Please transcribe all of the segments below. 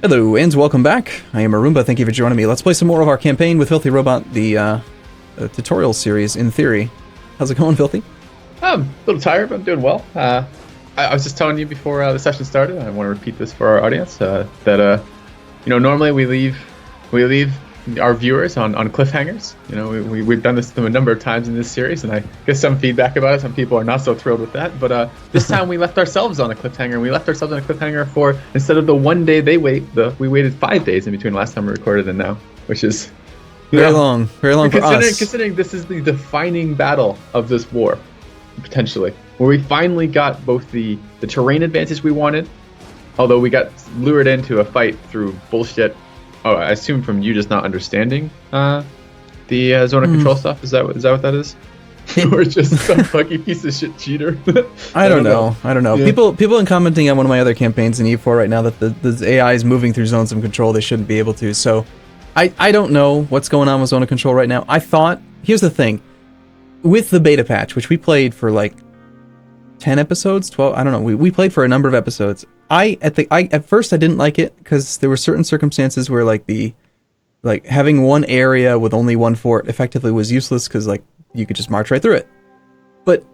Hello, and welcome back. I am Arumba, thank you for joining me. Let's play some more of our campaign with FilthyRobot, the tutorial series, in theory. How's it going, Filthy? I'm a little tired, but I'm doing well. I was just telling you before the session started, I want to repeat this for our audience, that normally we leave our viewers on cliffhangers. You know, we've done this a number of times in this series, and I get some feedback about it. Some people are not so thrilled with that, but this time we left ourselves on a cliffhanger, and we left ourselves on a cliffhanger for, instead of the 1 day they wait, we waited 5 days in between last time we recorded and now, which is very long for us. Considering this is the defining battle of this war, potentially, where we finally got both the terrain advantage we wanted, although we got lured into a fight through bullshit. Oh, I assume from you just not understanding the zone of control stuff. Is that what that is? Or just some fucking piece of shit cheater? I don't know. Yeah. People have commenting on one of my other campaigns in EU4 right now that the AI is moving through zones of control they shouldn't be able to. So I don't know what's going on with zone of control right now. I thought, here's the thing, with the beta patch, which we played for like 10 episodes, 12, I don't know. We played for a number of episodes. At first I didn't like it because there were certain circumstances where like having one area with only one fort effectively was useless because like you could just march right through it. But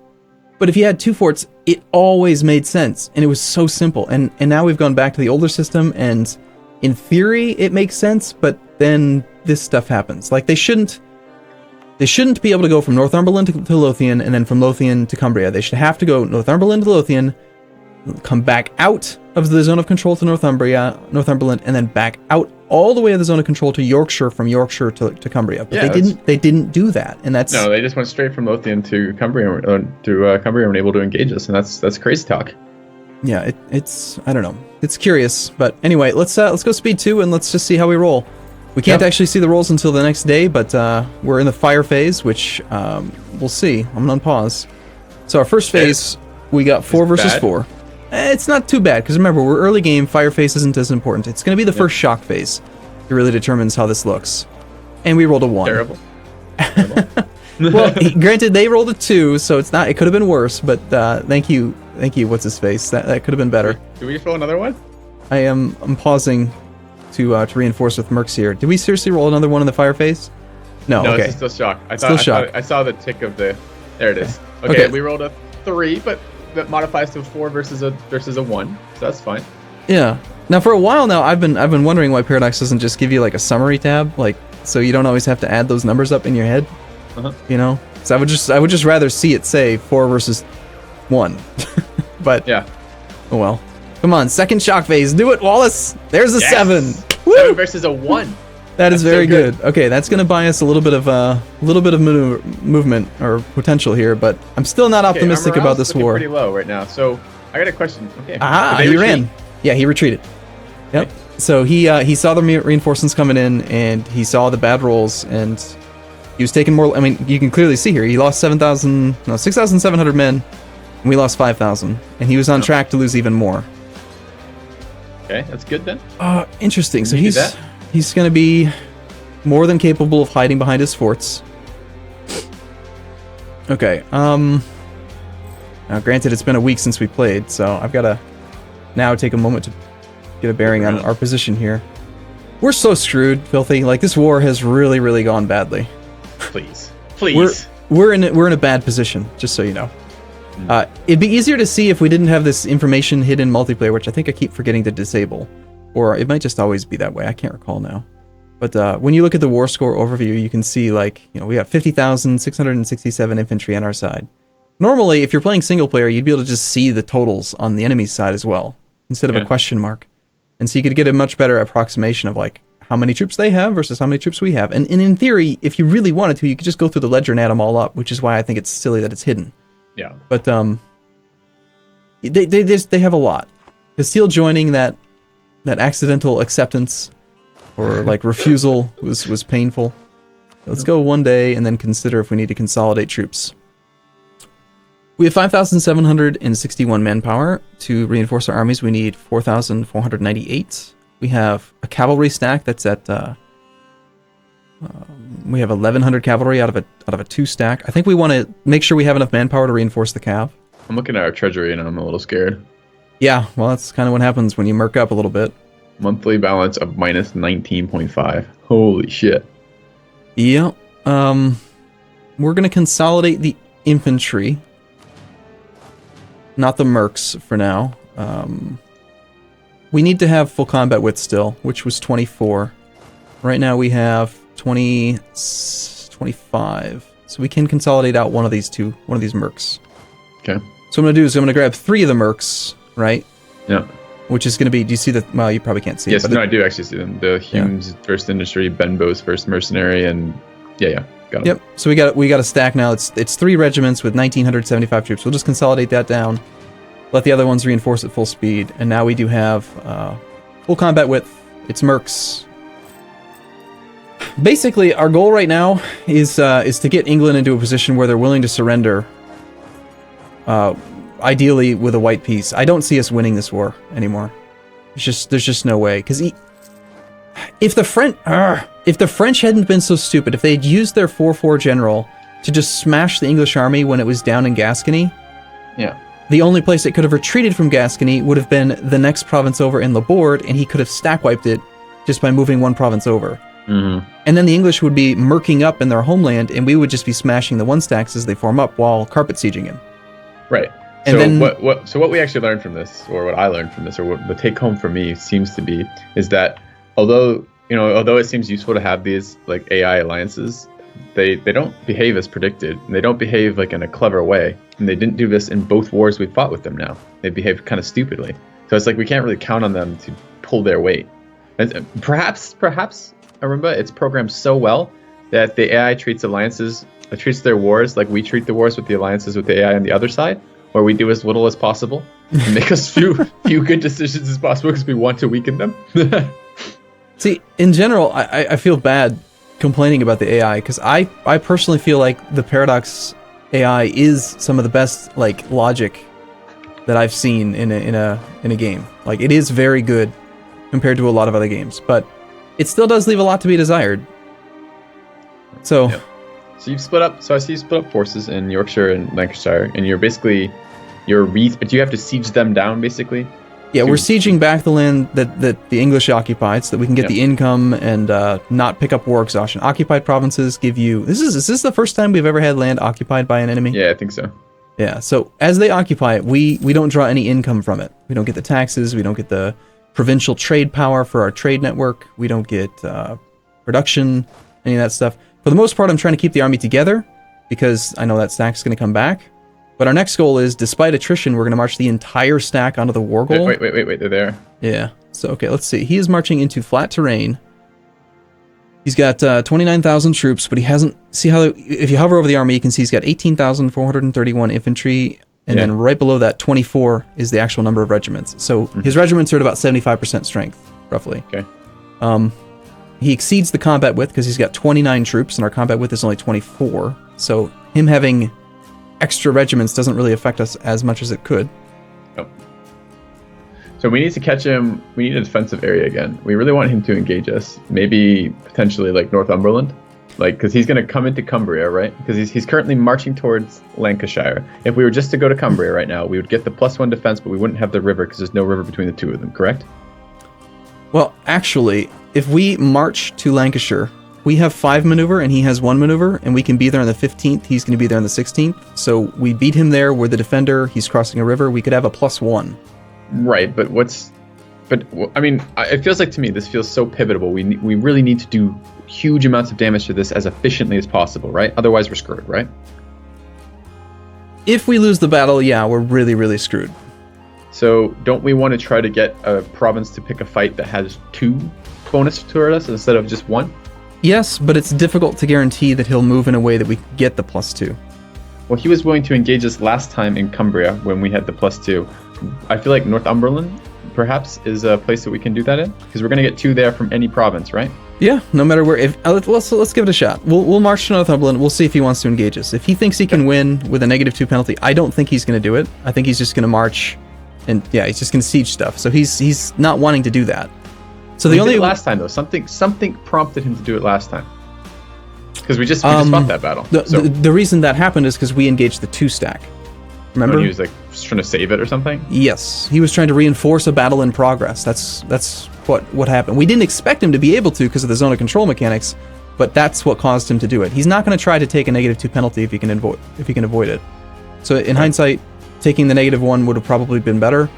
if you had two forts, it always made sense and it was so simple. And now we've gone back to the older system, and in theory it makes sense, but then this stuff happens. Like they shouldn't be able to go from Northumberland to Lothian and then from Lothian to Cumbria. They should have to go Northumberland to Lothian, come back out of the zone of control to Northumberland, and then back out all the way to the zone of control to Yorkshire, from Yorkshire to Cumbria. But yeah, they didn't do that, and that's... No, they just went straight from Lothian to Cumbria, and were able to engage us, and that's crazy talk. Yeah, it's I don't know. It's curious, but anyway, let's go speed 2 and let's just see how we roll. We can't actually see the rolls until the next day, but we're in the fire phase, which we'll see. I'm gonna unpause. So our first phase, we got 4 versus 4. It's not too bad, because remember, we're early game, fire phase isn't as important. It's going to be the first shock phase. It really determines how this looks. And we rolled a 1. Terrible. Well, granted, they rolled a 2, so it's not. It could have been worse, but thank you, what's his face? That could have been better. Do we just roll another one? I'm pausing to reinforce with Mercs here. Did we seriously roll another one in the fire phase? No, okay. It's still shock. I saw the tick of the... There it is. Okay, we rolled a 3, but that modifies to a 4 versus a 1, so that's fine. Yeah. Now, for a while now, I've been wondering why Paradox doesn't just give you like a summary tab, like so you don't always have to add those numbers up in your head. You know, so I would just rather see it say 4 versus 1. But yeah. Oh well. Come on, second shock phase. Do it, Wallace. There's a 7. Woo! 7 versus a 1. That's very good. Okay, that's going to buy us a little bit of movement or potential here, but I'm still not optimistic about this war. Pretty low right now. So I got a question. Okay. He ran. Yeah, he retreated. Yep. Okay. So he saw the reinforcements coming in, and he saw the bad rolls, and he was taking more. I mean, you can clearly see here he lost 6,700 men, and we lost 5,000, and he was on track to lose even more. Okay, that's good then. Interesting. So he's going to be more than capable of hiding behind his forts. Okay. Now, granted, it's been a week since we played, so I've got to now take a moment to get a bearing on our position here. We're so screwed, Filthy. Like, this war has really, really gone badly. Please. We're in a bad position, just so you know. It'd be easier to see if we didn't have this information hidden multiplayer, which I think I keep forgetting to disable. Or it might just always be that way. I can't recall now. But when you look at the war score overview, you can see, like, you know, we got 50,667 infantry on our side. Normally, if you're playing single player, you'd be able to just see the totals on the enemy's side as well, instead of a question mark. And so you could get a much better approximation of, like, how many troops they have versus how many troops we have. And in theory, if you really wanted to, you could just go through the ledger and add them all up, which is why I think it's silly that it's hidden. Yeah. But they have a lot. Castile joining that accidental acceptance or like refusal was painful. Let's go 1 day and then consider if we need to consolidate troops. We have 5,761 manpower. To reinforce our armies, we need 4,498. We have a cavalry stack that's at we have 1,100 cavalry out of a 2 stack. I think we want to make sure we have enough manpower to reinforce the cav. I'm looking at our treasury and I'm a little scared. Yeah, well, that's kind of what happens when you murk up a little bit. Monthly balance of minus 19.5. Holy shit. Yeah. We're going to consolidate the infantry. Not the mercs for now. We need to have full combat width still, which was 24. Right now we have 25. So we can consolidate out one of these mercs. Okay. So what I'm going to do is I'm going to grab 3 of the mercs, right? Yeah. Which is going to be, do you see that? Well, you probably can't see yes, it. Yes, no, I do actually see them. The Hume's first industry, Benbow's first mercenary, and yeah, got them. Yep, so we got a stack now. It's 3 regiments with 1,975 troops. We'll just consolidate that down. Let the other ones reinforce at full speed. And now we do have full combat width. It's mercs. Basically, our goal right now is to get England into a position where they're willing to surrender. Ideally with a white peace. I don't see us winning this war anymore. There's just no way. Because if the French hadn't been so stupid, if they'd used their 4-4 general to just smash the English army when it was down in Gascony, yeah, the only place it could have retreated from Gascony would have been the next province over in Laborde, and he could have stack wiped it just by moving one province over. Mm-hmm. And then the English would be murking up in their homeland, and we would just be smashing the one stacks as they form up while carpet sieging him. Right. And so then, what we actually learned from this, or what I learned from this, or what the take home for me seems to be, is that although it seems useful to have these like AI alliances, they don't behave as predicted, and they don't behave like in a clever way, and they didn't do this in both wars we fought with them. Now they behaved kind of stupidly, so it's like we can't really count on them to pull their weight. And perhaps Arumba, it's programmed so well that the AI treats their wars like we treat the wars with the alliances with the AI on the other side, where we do as little as possible and make as few good decisions as possible because we want to weaken them. See, in general, I feel bad complaining about the AI because I personally feel like the Paradox AI is some of the best like logic that I've seen in a game. Like it is very good compared to a lot of other games, but it still does leave a lot to be desired. So. Yeah. So you've split up. So I see you split up forces in Yorkshire and Lancashire, and you're basically do you have to siege them down basically? Yeah, we're sieging back the land that the English occupied, so that we can get the income and not pick up war exhaustion. Occupied provinces give you. Is this the first time we've ever had land occupied by an enemy? Yeah, I think so. Yeah. So as they occupy it, we don't draw any income from it. We don't get the taxes. We don't get the provincial trade power for our trade network. We don't get production, any of that stuff. For the most part, I'm trying to keep the army together because I know that stack's going to come back. But our next goal is, despite attrition, we're going to march the entire stack onto the war goal. Wait, they're there. Yeah. So, okay, let's see. He is marching into flat terrain. He's got 29,000 troops, but he hasn't... See how, if you hover over the army, you can see he's got 18,431 infantry, and then right below that, 24 is the actual number of regiments. So his regiments are at about 75% strength, roughly. Okay. He exceeds the combat width because he's got 29 troops, and our combat width is only 24. So him having extra regiments doesn't really affect us as much as it could. Oh. So we need to catch him. We need a defensive area again. We really want him to engage us. Maybe potentially like Northumberland, like because he's going to come into Cumbria, right? Because he's currently marching towards Lancashire. If we were just to go to Cumbria right now, we would get the +1 defense, but we wouldn't have the river because there's no river between the two of them. Correct? Well, actually, if we march to Lancashire, we have 5 maneuver and he has 1 maneuver, and we can be there on the 15th. He's going to be there on the 16th. So we beat him there. We're the defender. He's crossing a river. We could have a +1. Right, but I mean, it feels like to me this feels so pivotal. We really need to do huge amounts of damage to this as efficiently as possible, right? Otherwise, we're screwed, right? If we lose the battle, yeah, we're really, really screwed. So don't we want to try to get a province to pick a fight that has 2 bonus toward us instead of just 1? Yes, but it's difficult to guarantee that he'll move in a way that we get the +2. Well, he was willing to engage us last time in Cumbria when we had the +2. I feel like Northumberland, perhaps, is a place that we can do that in, because we're going to get 2 there from any province, right? Yeah, no matter where. If let's give it a shot. We'll march to Northumberland. We'll see if he wants to engage us. If he thinks he can win with a -2 penalty, I don't think he's going to do it. I think he's just going to march, and yeah, he's just going to siege stuff. So he's not wanting to do that. So the only did it last time though, something prompted him to do it last time. Because we just fought that battle. The reason that happened is because we engaged the 2 stack. Remember? When he was like just trying to save it or something? Yes, he was trying to reinforce a battle in progress. That's what happened. We didn't expect him to be able to because of the zone of control mechanics, but that's what caused him to do it. He's not going to try to take a -2 penalty if he can avoid it. So in hindsight, taking the -1 would have probably been better.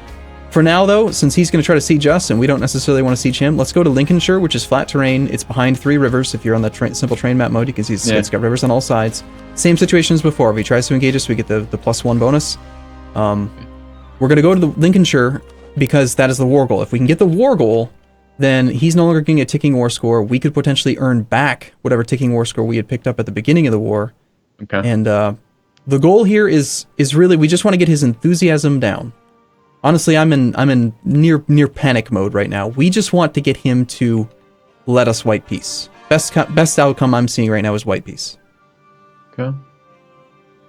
For now, though, since he's going to try to siege us and we don't necessarily want to siege him, let's go to Lincolnshire, which is flat terrain. It's behind 3 rivers. If you're on the simple train map mode, you can see it's got rivers on all sides. Same situation as before. If he tries to engage us, we get the +1 bonus. We're going to go to the Lincolnshire because that is the war goal. If we can get the war goal, then he's no longer getting a ticking war score. We could potentially earn back whatever ticking war score we had picked up at the beginning of the war. Okay. And the goal here is really we just want to get his enthusiasm down. Honestly, I'm in near panic mode right now. We just want to get him to let us white peace. Best outcome I'm seeing right now is white peace. Okay.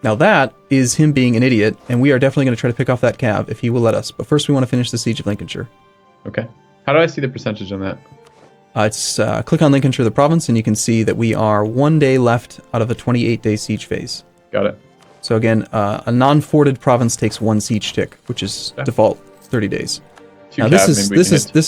Now that is him being an idiot, and we are definitely going to try to pick off that cav if he will let us. But first we want to finish the siege of Lincolnshire. Okay. How do I see the percentage on that? It's click on Lincolnshire, the province, and you can see that we are 1 day left out of a 28-day siege phase. Got it. So again, a non-forted province takes 1 siege tick, which is default 30 days. Now this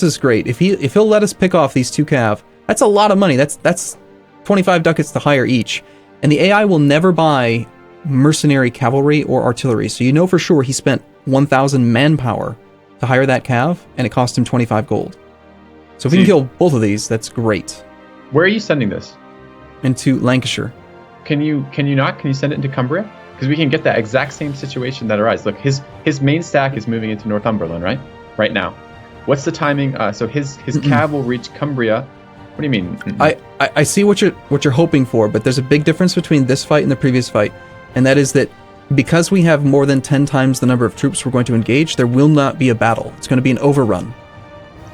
is great. If he'll let us pick off these 2 cav, that's a lot of money. That's 25 ducats to hire each, and the AI will never buy mercenary cavalry or artillery. So you know for sure he spent 1,000 manpower to hire that cav, and it cost him 25 gold. So if we can kill both of these, that's great. Where are you sending this? Into Lancashire. Can you not? Can you send it into Cumbria? Because we can get that exact same situation that arises. Look, his main stack is moving into Northumberland, right? Right now. What's the timing? So his cav will reach Cumbria. What do you mean? I see what you're hoping for, but there's a big difference between this fight and the previous fight, and that is that because we have more than 10 times the number of troops we're going to engage, there will not be a battle. It's going to be an overrun.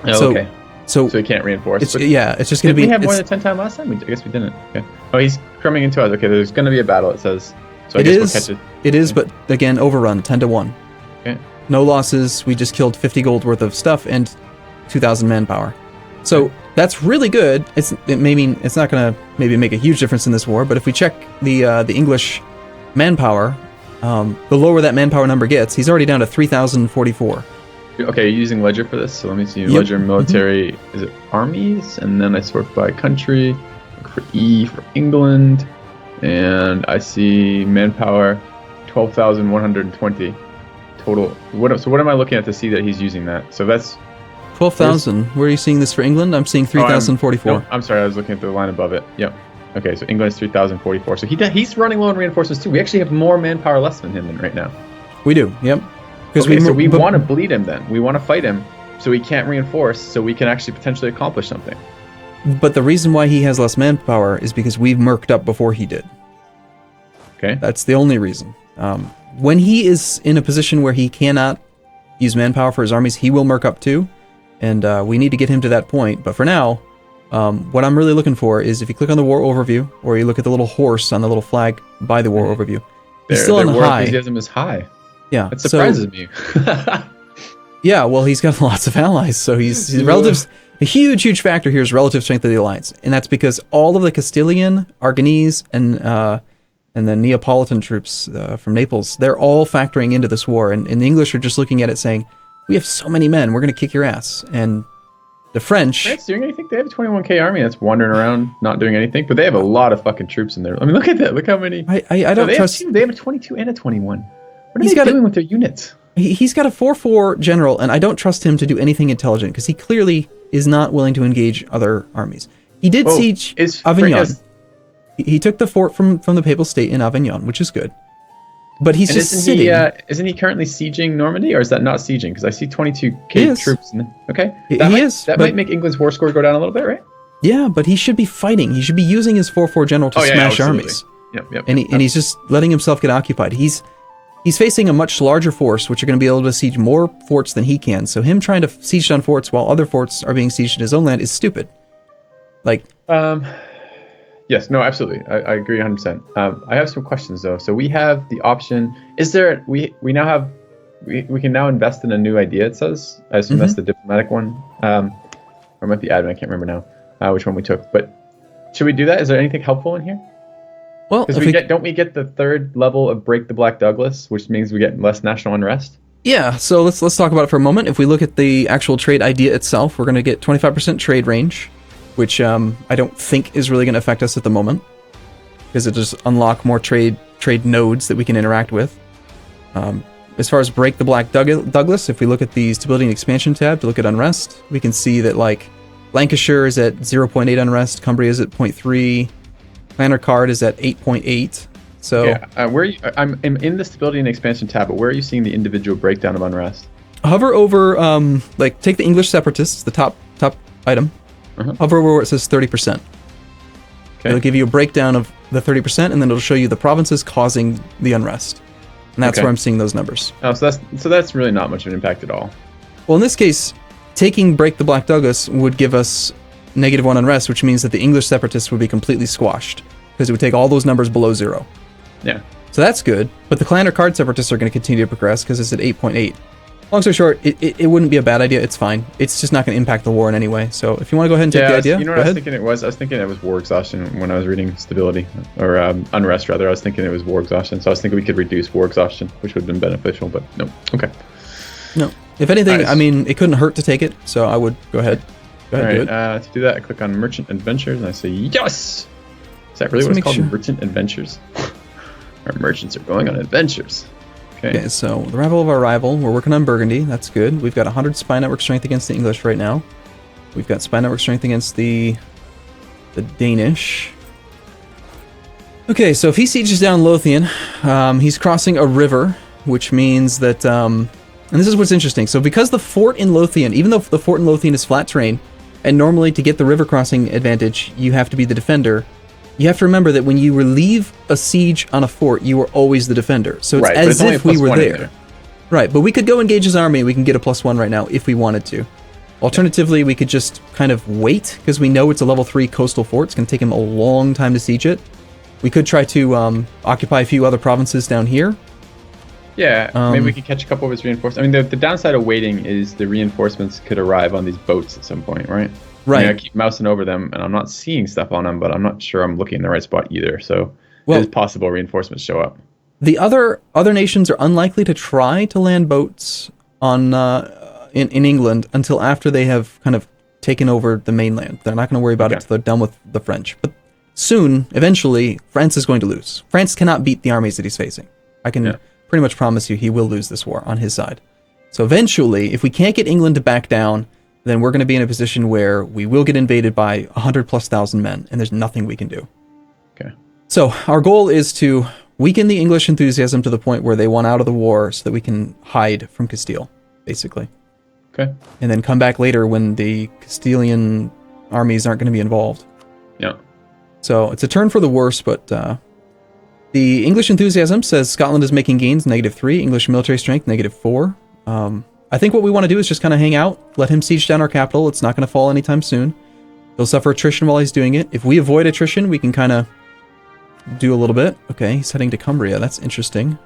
Oh, okay. So he can't reinforce. It's just going to be. Did we have more than 10 times last time? I guess we didn't. Okay. Oh, he's coming into us. Okay, there's going to be a battle, it says. So I guess we'll catch it. It is, but again, overrun, 10-1. Okay. No losses. We just killed 50 gold worth of stuff and 2,000 manpower. So that's really good. It's not going to maybe make a huge difference in this war, but if we check the English manpower, the lower that manpower number gets, he's already down to 3,044. Okay, you're using Ledger for this, so let me see. Ledger military, is it armies? And then I sort by country. Look for E for England. And I see manpower, 12,120 total. So what am I looking at to see that he's using that? So that's 12,000. Where are you seeing this for England? I'm seeing 3,044. No, I'm sorry, I was looking at the line above it. Yep. Okay, so England is 3,044. So he's running low on reinforcements too. We actually have more manpower less than him right now. We do. Yep. Okay, so we want to bleed him then. We want to fight him so he can't reinforce, so we can actually potentially accomplish something. But the reason why he has less manpower is because we've merked up before he did. Okay. That's the only reason. When he is in a position where he cannot use manpower for his armies, he will merc up too, and we need to get him to that point. But for now, what I'm really looking for is if you click on the war overview, or you look at the little horse on the little flag by the war overview, he's still on the high. Enthusiasm is high. Yeah, that surprises me. Yeah, well, he's got lots of allies, so he's relative. A huge factor here is relative strength of the alliance, and that's because all of the Castilian, Aragonese, and the Neapolitan troops from Naples, they're all factoring into this war, and the English are just looking at it saying, we have so many men, we're going to kick your ass. And the French... France doing anything? They have a 21k army that's wandering around, not doing anything, but they have a lot of fucking troops in there. I mean, look at that. Look how many... I don't trust... They have a 22 and a 21. What are they doing with their units? He's got a 4-4 general, and I don't trust him to do anything intelligent, because he clearly is not willing to engage other armies. He did siege Avignon. He took the fort from the Papal State in Avignon, which is good. But he's just sitting. Isn't he currently sieging Normandy, or is that not sieging? Because I see 22k troops. Okay. That might make England's war score go down a little bit, right? Yeah, but he should be fighting. He should be using his 4-4 general to smash armies. Yep. And he's just letting himself get occupied. He's facing a much larger force, which are going to be able to siege more forts than he can. So him trying to siege down forts while other forts are being sieged in his own land is stupid. Yes, no, absolutely. I agree 100%. I have some questions though. So we have the option. Is there? We can now invest in a new idea. It says. I assume that's the diplomatic one. Or it might be admin. I can't remember now which one we took. But should we do that? Is there anything helpful in here? Well, Because don't we get the third level of Break the Black Douglas, which means we get less national unrest? yeah, so let's talk about it for a moment. If we look at the actual trade idea itself, we're going to get 25% trade range, which I don't think is really going to affect us at the moment, because it just unlock more trade nodes that we can interact with. As far as Break the Black Douglas, if we look at the Stability and Expansion tab to look at unrest, we can see that like Lancashire is at 0.8 unrest, Cumbria is at 0.3, Clanricarde is at 8.8. So yeah, where are you, I'm in the Stability and Expansion tab, but where are you seeing the individual breakdown of unrest? Hover over, like take the English Separatists, the top item. Hover over where it says 30%. Okay. It'll give you a breakdown of the 30%, and then it'll show you the provinces causing the unrest. And that's where I'm seeing those numbers. Oh, so that's really not much of an impact at all. Well, in this case, taking Break the Black Douglas would give us -1 unrest, which means that the English Separatists would be completely squashed, because it would take all those numbers below 0. Yeah. So that's good, but the Clanricarde Separatists are going to continue to progress because it's at 8.8. Long story short, it wouldn't be a bad idea. It's fine. It's just not going to impact the war in any way. So if you want to go ahead and take the idea, you know what I was thinking it was? I was thinking it was war exhaustion when I was reading stability, or unrest rather. I was thinking it was war exhaustion. So I was thinking we could reduce war exhaustion, which would have been beneficial, but no. Okay. No. If anything, I mean, it couldn't hurt to take it, so I would go ahead. All right. To do that, I click on Merchant Adventures, and I say yes. Is that really what it's called? Merchant Adventures. Our merchants are going on adventures. Okay, so the rival of our rival, we're working on Burgundy. That's good. We've got 100 spy network strength against the English right now. We've got spy network strength against the Danish. Okay, so if he sieges down Lothian, he's crossing a river, which means that, and this is what's interesting. So because the fort in Lothian, even though the fort in Lothian is flat terrain, and normally to get the river crossing advantage, you have to be the defender. You have to remember that when you relieve a siege on a fort, you are always the defender. So it's as if we were there. Right, but we could go engage his army, and we can get a +1 right now if we wanted to. Alternatively, we could just kind of wait, because we know it's a level 3 coastal fort. It's going to take him a long time to siege it. We could try to occupy a few other provinces down here. Yeah, maybe we could catch a couple of his reinforcements. I mean, the downside of waiting is the reinforcements could arrive on these boats at some point, right? Right. I keep mousing over them, and I'm not seeing stuff on them, but I'm not sure I'm looking in the right spot either. So it is possible reinforcements show up. The other nations are unlikely to try to land boats on in England until after they have kind of taken over the mainland. They're not going to worry about it until they're done with the French. But soon, eventually, France is going to lose. France cannot beat the armies that he's facing. I can pretty much promise you he will lose this war on his side. So eventually, if we can't get England to back down, then we're going to be in a position where we will get invaded by 100,000+ men, and there's nothing we can do. Okay. So our goal is to weaken the English enthusiasm to the point where they want out of the war so that we can hide from Castile, basically. Okay. And then come back later when the Castilian armies aren't going to be involved. Yeah. So it's a turn for the worse, but the English enthusiasm says Scotland is making gains, -3, English military strength, -4. I think what we want to do is just kind of hang out, let him siege down our capital. It's not going to fall anytime soon. He'll suffer attrition while he's doing it. If we avoid attrition, we can kind of do a little bit. Okay, he's heading to Cumbria. That's interesting.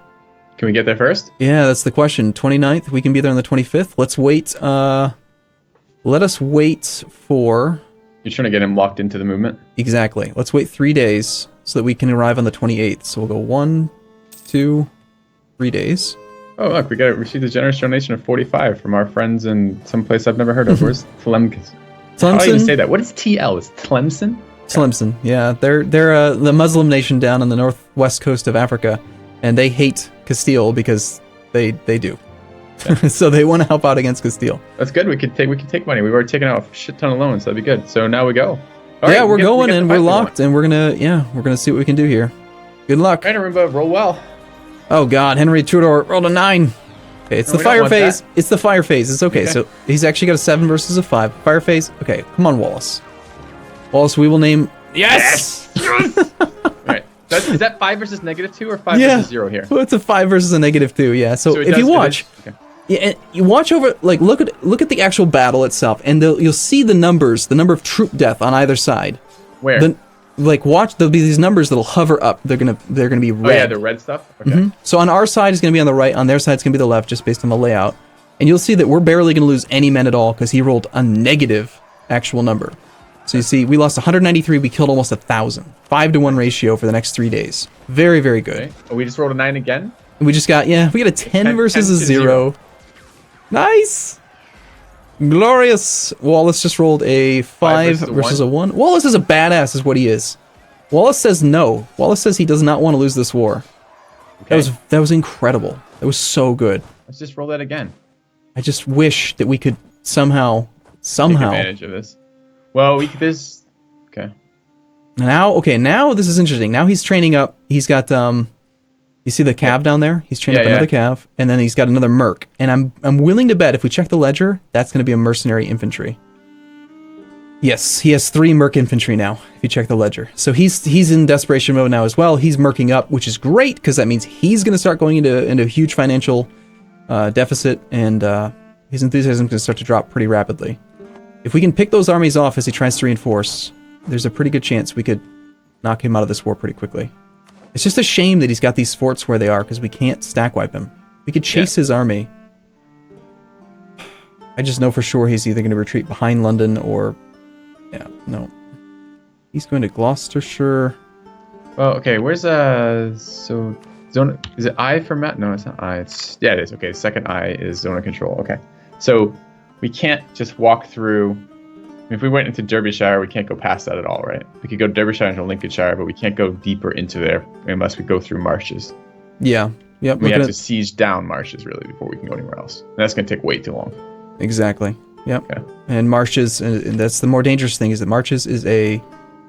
Can we get there first? Yeah, that's the question. 29th, we can be there on the 25th. Let's wait. Let us wait for... You're trying to get him locked into the movement? Exactly. Let's wait 3 days so that we can arrive on the 28th. So we'll go 1, 2, 3 days. Oh, look, we received a generous donation of 45 from our friends in some place I've never heard of. Where's Tlemcen? How do I even say that? What is TL? Is Tlemcen? Tlemcen, yeah. They're the Muslim nation down on the northwest coast of Africa, and they hate Castile because they do. Yeah. So they want to help out against Castile. That's good. We could take money. We've already taken out a shit ton of loans, so that'd be good. So now we go. All right, we're going and we're locked, and we're gonna see what we can do here. Good luck. All right, Arumba, roll well. Oh God, Henry Tudor rolled a 9. Okay, it's the fire phase. That. It's the fire phase. It's okay. So he's actually got a 7 versus a 5. Fire phase. Okay, come on, Wallace. Wallace, we will name. Yes. Right. Is that 5 versus -2 or 5 versus 0 here? Well, it's a 5 versus a -2. Yeah. So if you watch, and you watch over, like look at the actual battle itself, and you'll see the numbers, the number of troop death on either side. Where? Watch, there'll be these numbers that'll hover up. They're gonna be red. Oh yeah, the red stuff. Okay. So on our side is gonna be on the right. On their side is gonna be the left, just based on the layout. And you'll see that we're barely gonna lose any men at all because he rolled a negative actual number. So you see, we lost 193, we killed almost 1,000. 5-to-1 ratio for the next 3 days. Very, very good. Okay. Oh, we just rolled a 9 again? We just got, we got a 10 versus 10 a 0. Nice! Glorious! Wallace just rolled a 5 versus a 1. Wallace is a badass, is what he is. Wallace says no. Wallace says he does not want to lose this war. Okay. That was incredible. That was so good. Let's just roll that again. I just wish that we could somehow take advantage of this. Well, okay. Now this is interesting. Now he's training up. He's got you see the cav down there? He's training up another cav, and then he's got another merc. And I'm willing to bet if we check the ledger, that's going to be a mercenary infantry. Yes, he has 3 merc infantry now, if you check the ledger. So he's in desperation mode now as well. He's mercing up, which is great, because that means he's going to start going into a huge financial deficit, and his enthusiasm is going to start to drop pretty rapidly. If we can pick those armies off as he tries to reinforce, there's a pretty good chance we could knock him out of this war pretty quickly. It's just a shame that he's got these forts where they are, because we can't stack wipe him. We could chase his army. I just know for sure he's either going to retreat behind London or... Yeah, no. He's going to Gloucestershire. Well, okay, where's so zone, is it I for Matt? No, it's not I. It is. Okay, second I is zone of control. Okay. So we can't just walk through. If we went into Derbyshire, we can't go past that at all, right? We could go Derbyshire into Lincolnshire, but we can't go deeper into there unless we go through marshes. Yeah. Yep. We have to siege down marshes really before we can go anywhere else. And that's going to take way too long. Exactly. Yep. Okay. And marshes, and that's the more dangerous thing, is that marshes is a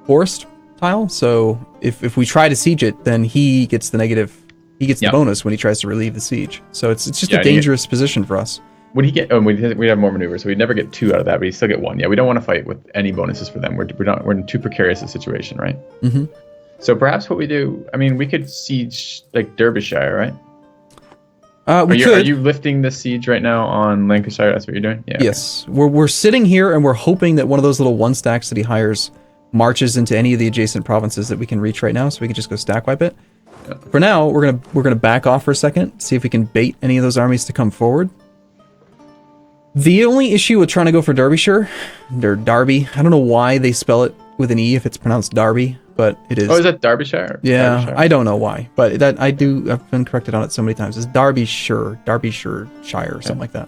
forest tile. So if we try to siege it, then he gets the negative. He gets the bonus when he tries to relieve the siege. So it's just a dangerous position for us. Would he get? Oh, we'd have more maneuvers, so we'd never get 2 out of that, but he'd still get 1. Yeah, we don't want to fight with any bonuses for them. We're in too precarious a situation, right? Mm-hmm. So perhaps what we do, I mean, we could siege like Derbyshire, right? Are you lifting the siege right now on Lancashire? That's what you're doing? Yeah. Yes. Okay. We're sitting here and we're hoping that one of those little 1 stacks that he hires marches into any of the adjacent provinces that we can reach right now, so we can just go stack wipe it. Yeah. For now, we're gonna back off for a second, see if we can bait any of those armies to come forward. The only issue with trying to go for Derbyshire, or Derby, I don't know why they spell it with an E if it's pronounced Derby, but it is. Oh, is that Derbyshire? Yeah, Derbyshire? I don't know why, but I've been corrected on it so many times. It's Derbyshire Shire, or something like that.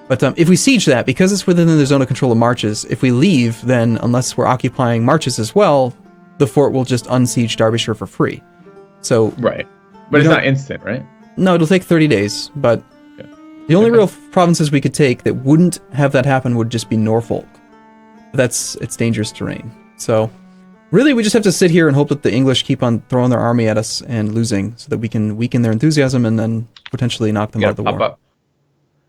But if we siege that, because it's within the zone of control of marches, if we leave, then unless we're occupying marches as well, the fort will just unsiege Derbyshire for free. So right, but it's not instant, right? No, it'll take 30 days, but the only real provinces we could take that wouldn't have that happen would just be Norfolk. It's dangerous terrain. So really, we just have to sit here and hope that the English keep on throwing their army at us and losing, so that we can weaken their enthusiasm and then potentially knock them out of the war.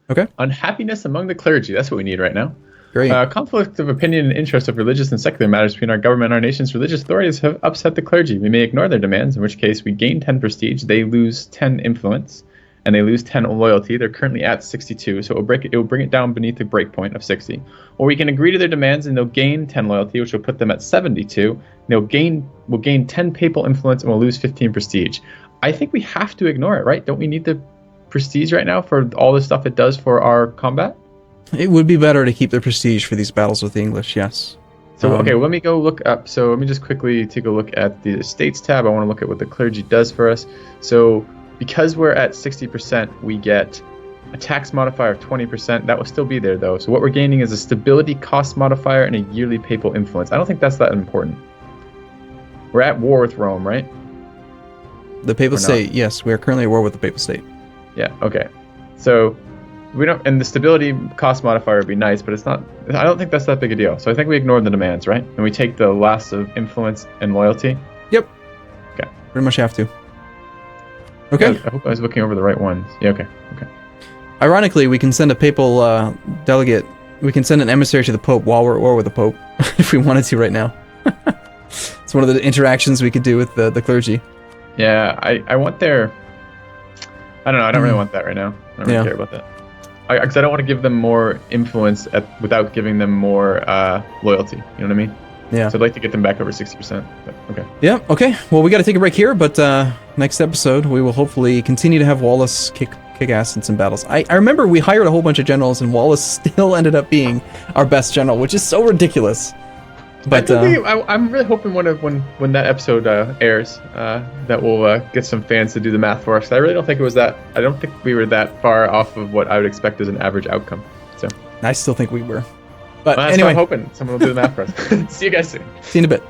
Okay. Unhappiness among the clergy. That's what we need right now. Great. Conflict of opinion and interest of religious and secular matters between our government and our nation's religious authorities have upset the clergy. We may ignore their demands, in which case we gain 10 prestige, they lose 10 influence, and they lose 10 loyalty. They're currently at 62, so it will bring it down beneath the breakpoint of 60. Or we can agree to their demands and they'll gain 10 loyalty, which will put them at 72. We'll gain 10 papal influence and we'll lose 15 prestige. I think we have to ignore it, right? Don't we need the prestige right now for all the stuff it does for our combat? It would be better to keep the prestige for these battles with the English, yes. So, okay, let me go look up. So let me just quickly take a look at the Estates tab. I want to look at what the clergy does for us. So because we're at 60%, we get a tax modifier of 20%. That will still be there, though. So what we're gaining is a stability cost modifier and a yearly papal influence. I don't think that's that important. We're at war with Rome, right? The papal state, yes. We are currently at war with the papal state. Yeah, okay. So we don't, and the stability cost modifier would be nice, but it's not, I don't think that's that big a deal. So I think we ignore the demands, right? And we take the loss of influence and loyalty. Yep. Okay. Pretty much have to. Okay. I hope I was looking over the right ones. Yeah, okay. Ironically, we can send a papal delegate. We can send an emissary to the Pope while we're at war with the Pope, if we wanted to right now. It's one of the interactions we could do with the clergy. Yeah, I want their... I don't know, I don't really want that right now. I don't really care about that. Because I don't want to give them more influence without giving them more loyalty. You know what I mean? Yeah. So I'd like to get them back over 60%. But okay. Yeah, okay. Well, we got to take a break here, but next episode, we will hopefully continue to have Wallace kick ass in some battles. I remember we hired a whole bunch of generals, and Wallace still ended up being our best general, which is so ridiculous. But I'm really hoping when that episode airs, that we'll get some fans to do the math for us. I really don't think it was that. I don't think we were that far off of what I would expect as an average outcome. So I still think we were. But that's anyway, what I'm hoping someone will do the math for us. See you guys soon. See you in a bit.